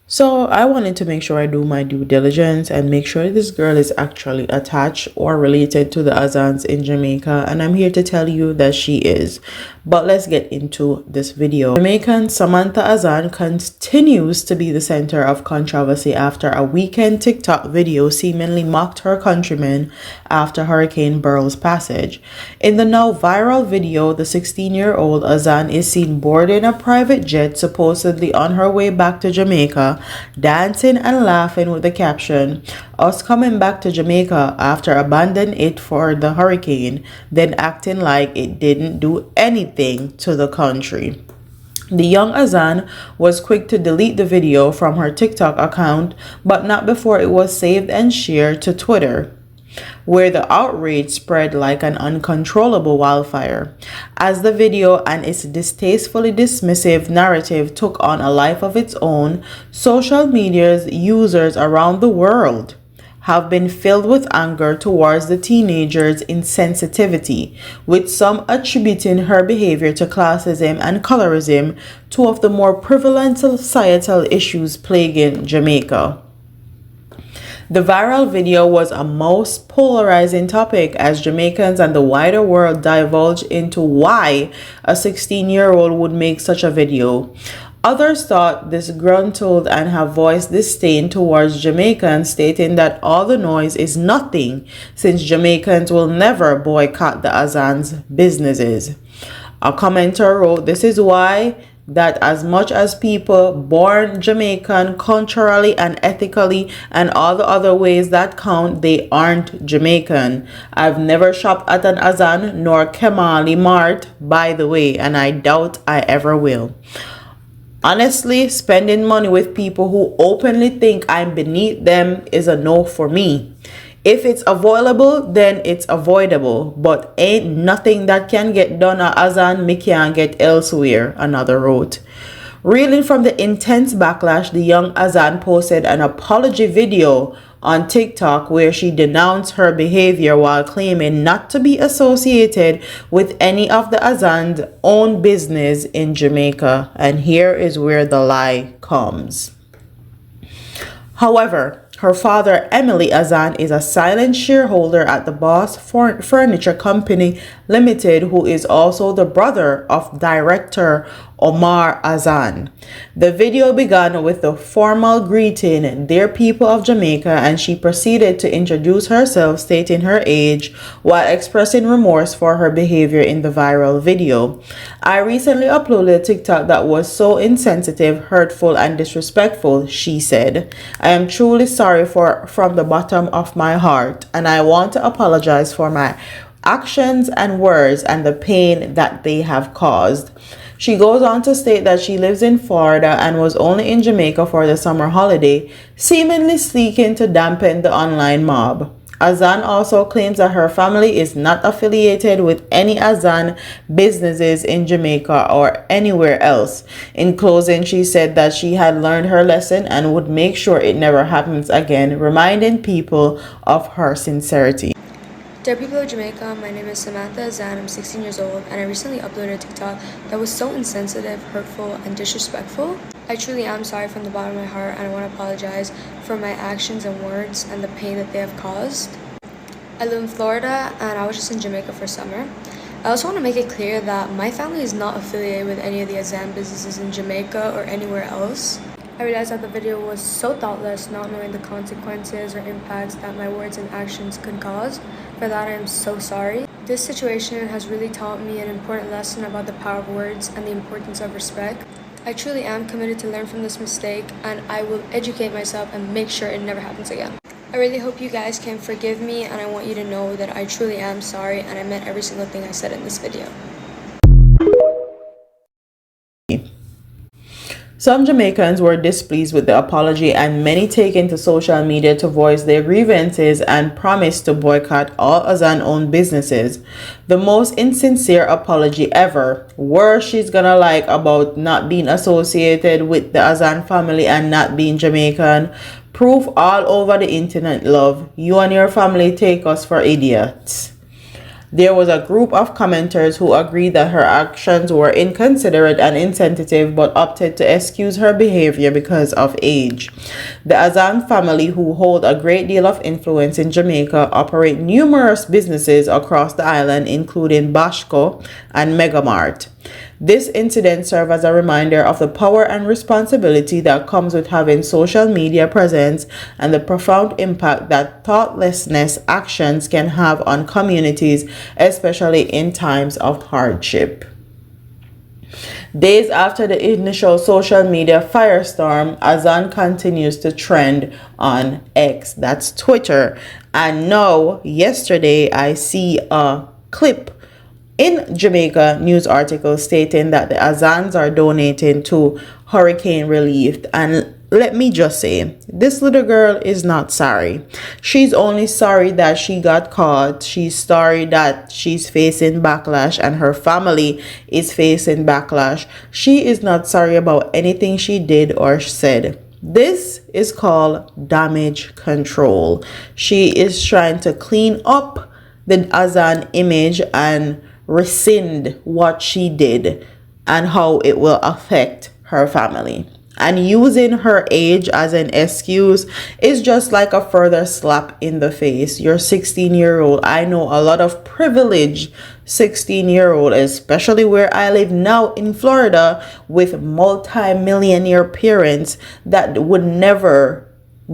So I wanted to make sure I do my due diligence and make sure this girl is actually attached or related to the Azans in Jamaica, and I'm here to tell you that she is. But let's get into this video. Jamaican Samantha Azan continues to be the center of controversy after a weekend TikTok video seemingly mocked her countrymen after Hurricane Beryl's passage. In the now viral video, the 16-year-old Azan is seen boarding a private jet supposedly on her way back to Jamaica, dancing and laughing with the caption, "Us coming back to Jamaica after abandoning it for the hurricane, then acting like it didn't do anything to the country." The young Azan was quick to delete the video from her TikTok account, but not before it was saved and shared to Twitter, where the outrage spread like an uncontrollable wildfire. As the video and its distastefully dismissive narrative took on a life of its own, social media's users around the world have been filled with anger towards the teenager's insensitivity, with some attributing her behavior to classism and colorism, two of the more prevalent societal issues plaguing Jamaica. The viral video was a most polarizing topic as Jamaicans and the wider world divulged into why a 16-year-old would make such a video. Others thought disgruntled and have voiced disdain towards Jamaicans, stating that all the noise is nothing since Jamaicans will never boycott the Azan's businesses. A commenter wrote, "This is why that as much as people born Jamaican culturally and ethically and all the other ways that count, they aren't Jamaican. I've never shopped at an Azan nor Kemali Mart, by the way, and I doubt I ever will. Honestly, spending money with people who openly think I'm beneath them is a no for me. If it's avoidable, then it's avoidable, but ain't nothing that can get done at Azan me can't get elsewhere," another wrote. Reeling from the intense backlash, the young Azan posted an apology video on TikTok where she denounced her behavior while claiming not to be associated with any of the Azan's own business in Jamaica. And here is where the lie comes. However, her father, Emily Azan, is a silent shareholder at the Boss Furniture Company Limited, who is also the brother of director Omar Azan. The video began with the formal greeting, "Dear people of Jamaica," and she proceeded to introduce herself, stating her age while expressing remorse for her behavior in the viral video. "I recently uploaded a TikTok that was so insensitive, hurtful, and disrespectful," she said. "I am truly sorry from the bottom of my heart, and I want to apologize for my actions and words and the pain that they have caused." She goes on to state that she lives in Florida and was only in Jamaica for the summer holiday, seemingly seeking to dampen the online mob. Azan also claims that her family is not affiliated with any Azan businesses in Jamaica or anywhere else. In closing, she said that she had learned her lesson and would make sure it never happens again, reminding people of her sincerity. Dear people of Jamaica, my name is Samantha Azan, I'm 16 years old, and I recently uploaded a TikTok that was so insensitive, hurtful, and disrespectful. I truly am sorry from the bottom of my heart, and I want to apologize for my actions and words and the pain that they have caused. I live in Florida, and I was just in Jamaica for summer. I also want to make it clear that my family is not affiliated with any of the Azan businesses in Jamaica or anywhere else. I realized that the video was so thoughtless, not knowing the consequences or impacts that my words and actions could cause. For that, I am so sorry. This situation has really taught me an important lesson about the power of words and the importance of respect. I truly am committed to learn from this mistake, and I will educate myself and make sure it never happens again. I really hope you guys can forgive me, and I want you to know that I truly am sorry and I meant every single thing I said in this video. Some Jamaicans were displeased with the apology, and many taken to social media to voice their grievances and promise to boycott all Azan-owned businesses. The most insincere apology ever. Worse, she's gonna like about not being associated with the Azan family and not being Jamaican. Proof all over the internet, love. You and your family take us for idiots. There was a group of commenters who agreed that her actions were inconsiderate and insensitive but opted to excuse her behavior because of age. The Azan family, who hold a great deal of influence in Jamaica, operate numerous businesses across the island, including Bashco and Megamart. This incident serves as a reminder of the power and responsibility that comes with having social media presence and the profound impact that thoughtlessness actions can have on communities, especially in times of hardship. Days after the initial social media firestorm, Azan continues to trend on X, that's Twitter. And now, yesterday, I see a clip in Jamaica news article stating that the Azans are donating to hurricane relief. And let me just say, this little girl is not sorry. She's only sorry that she got caught. She's sorry that she's facing backlash and her family is facing backlash. She is not sorry about anything she did or said. This is called damage control. She is trying to clean up the Azan image and rescind what she did and how it will affect her family. And using her age as an excuse is just like a further slap in the face. You're 16-year-old. I know a lot of privileged 16-year-old, especially where I live now in Florida, with multi-millionaire parents that would never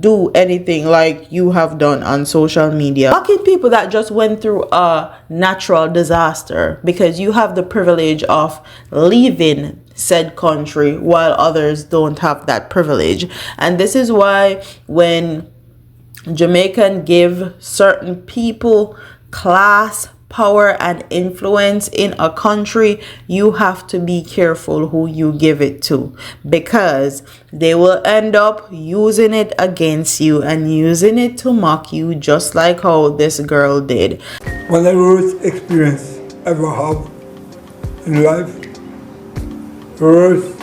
do anything like you have done on social media. Mocking people that just went through a natural disaster because you have the privilege of leaving said country while others don't have that privilege. And this is why when Jamaican give certain people class, power and influence in a country, you have to be careful who you give it to, because they will end up using it against you and using it to mock you, just like how this girl did. One of the worst experience I ever have in life, worst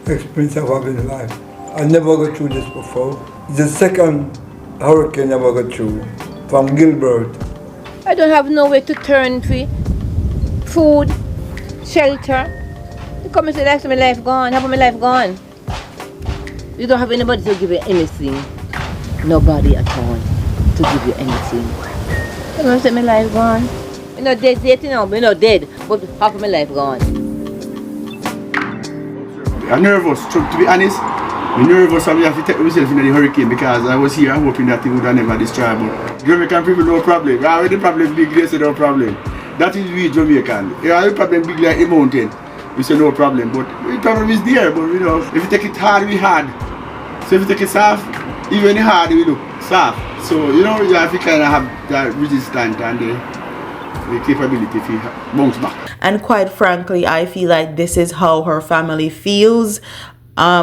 experience I have in life. I never got through this before. The second hurricane I ever got through from Gilbert. I don't have nowhere to turn for food, shelter. You come and say, that's my life gone, half of my life gone. You don't have anybody to give you anything. Nobody at all to give you anything. You come and say, my life gone. You're not dead yet, you know, you're not dead, but half of my life gone. I'm nervous, to be honest. I'm nervous and we have to take myself into the hurricane because I was here hoping that it would have never destroyed me. Jamaican people, no problem. We already problem big, they say no problem. That is we Jamaican. We already problem big like a mountain. We say no problem, but the problem is there. But you know, if you take it hard, we hard. So if you take it soft, even hard, we look soft. So you know, you have to kind of have that resistance and the capability to bounce back. And quite frankly, I feel like this is how her family feels.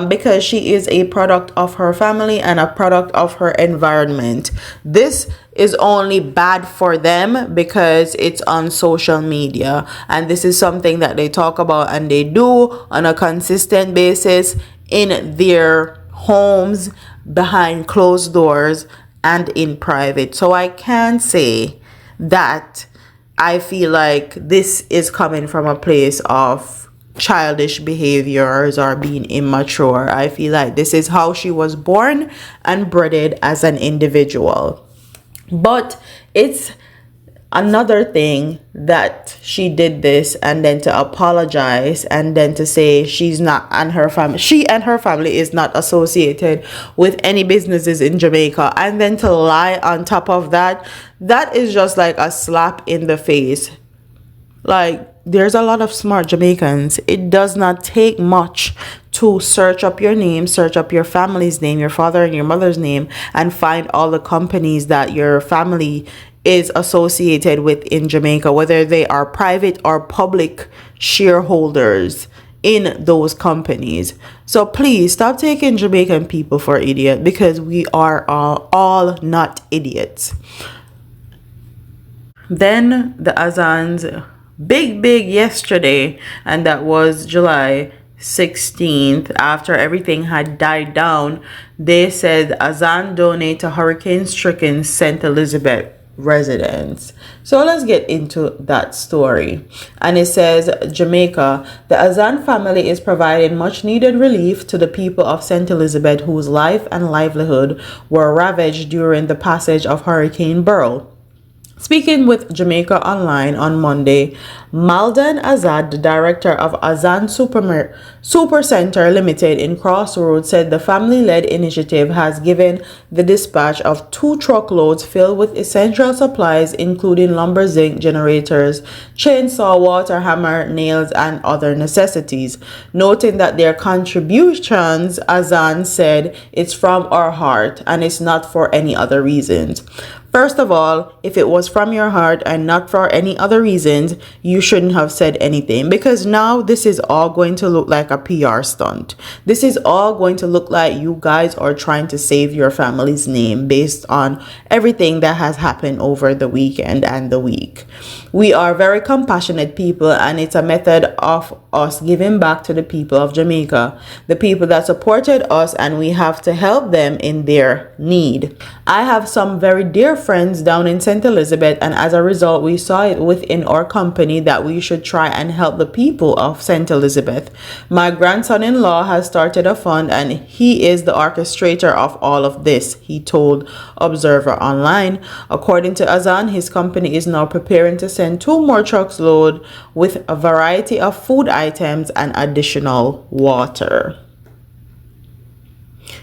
Because she is a product of her family and a product of her environment. This is only bad for them because it's on social media, and this is something that they talk about and they do on a consistent basis in their homes, behind closed doors and in private. So I can say that I feel like this is coming from a place of childish behaviors or being immature. I feel like this is how she was born and bred as an individual. But it's another thing that she did this and then to apologize and then to say she's not and her family, she and her family is not associated with any businesses in Jamaica, and then to lie on top of that. That is just like a slap in the face. Like, there's a lot of smart Jamaicans. It does not take much to search up your name, search up your family's name, your father and your mother's name, and find all the companies that your family is associated with in Jamaica, whether they are private or public shareholders in those companies. So please stop taking Jamaican people for idiots, because we are all not idiots. Then the Azans big yesterday, and that was July 16th. After everything had died down, they said Azan donate to hurricane stricken St. Elizabeth. residents. So let's get into that story. And it says, Jamaica, the Azan family is providing much needed relief to the people of St. Elizabeth whose life and livelihood were ravaged during the passage of Hurricane Beryl. Speaking with Jamaica Online on Monday, Maldan Azad, the director of Azan Super Center Limited in Crossroads, said the family-led initiative has given the dispatch of 2 truckloads filled with essential supplies, including lumber, zinc, generators, chainsaw, water, hammer, nails, and other necessities. Noting that their contributions, Azan said, it's from our heart and it's not for any other reasons. First of all, if it was from your heart and not for any other reasons, you shouldn't have said anything, because now this is all going to look like a PR stunt. This is all going to look like you guys are trying to save your family's name based on everything that has happened over the weekend and the week. We are very compassionate people, and it's a method of us giving back to the people of Jamaica, the people that supported us, and we have to help them in their need. I have some very dear friends down in St. Elizabeth, and as a result, we saw it within our company that we should try and help the people of St. Elizabeth. My grandson-in-law has started a fund, and he is the orchestrator of all of this, he told Observer Online. According to Azan, his company is now preparing to send 2 more trucks load with a variety of food items and additional water.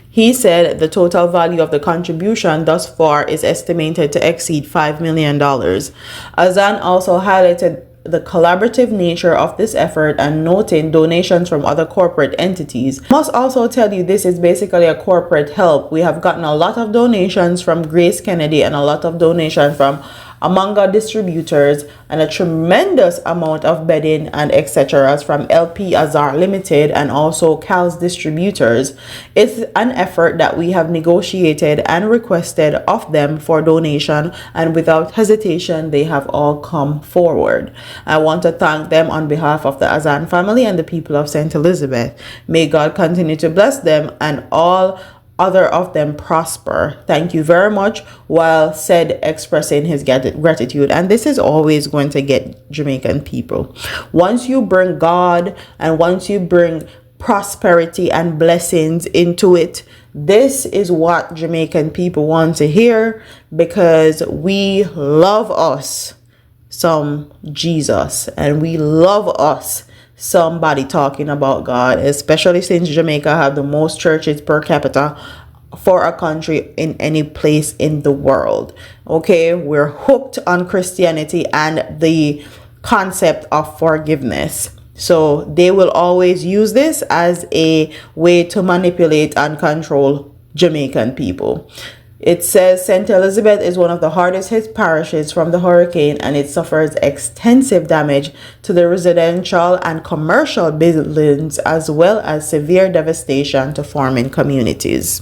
He said the total value of the contribution thus far is estimated to exceed $5 million. Azan also highlighted the collaborative nature of this effort and noting donations from other corporate entities. Must also tell you this is basically a corporate help. We have gotten a lot of donations from Grace Kennedy and a lot of donations from Amanga distributors and a tremendous amount of bedding and etc. from LP Azar Limited and also Cal's distributors. It's an effort that we have negotiated and requested of them for donation, and without hesitation they have all come forward. I want to thank them on behalf of the Azan family and the people of St. Elizabeth. May God continue to bless them and all other of them prosper. Thank you very much, while said expressing his gratitude. And this is always going to get Jamaican people. Once you bring God and once you bring prosperity and blessings into it, this is what Jamaican people want to hear, because we love us some Jesus and we love us somebody talking about God, especially since Jamaica have the most churches per capita for a country in any place in the world. Okay, we're hooked on Christianity and the concept of forgiveness. So they will always use this as a way to manipulate and control Jamaican people. It says St. Elizabeth is one of the hardest hit parishes from the hurricane, and it suffers extensive damage to the residential and commercial buildings, as well as severe devastation to farming communities.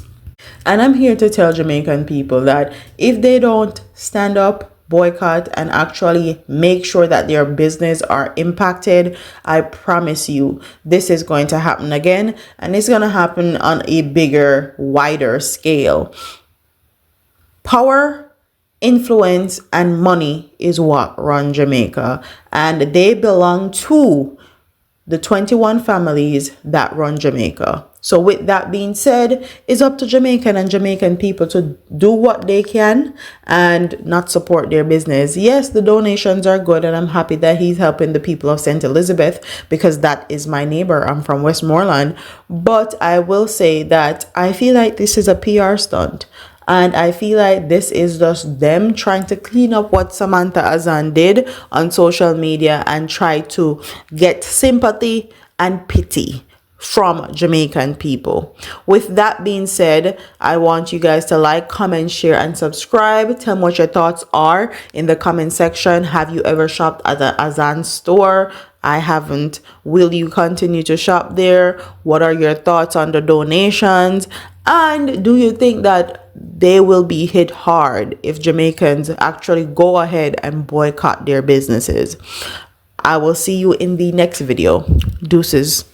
And I'm here to tell Jamaican people that if they don't stand up, boycott, and actually make sure that their business are impacted, I promise you this is going to happen again, and it's going to happen on a bigger, wider scale. Power, influence, and money is what run Jamaica, and they belong to the 21 families that run Jamaica. So with that being said, it's up to Jamaican and Jamaican people to do what they can and not support their business. Yes, the donations are good, and I'm happy that he's helping the people of St. Elizabeth, because that is my neighbor. I'm from Westmoreland. But I will say that I feel like this is a PR stunt. And I feel like this is just them trying to clean up what Samantha Azan did on social media and try to get sympathy and pity from Jamaican people. With that being said, I want you guys to like, comment, share, and subscribe. Tell me what your thoughts are in the comment section. Have you ever shopped at the Azan store? I haven't. Will you continue to shop there? What are your thoughts on the donations? And do you think that they will be hit hard if Jamaicans actually go ahead and boycott their businesses? I will see you in the next video. Deuces.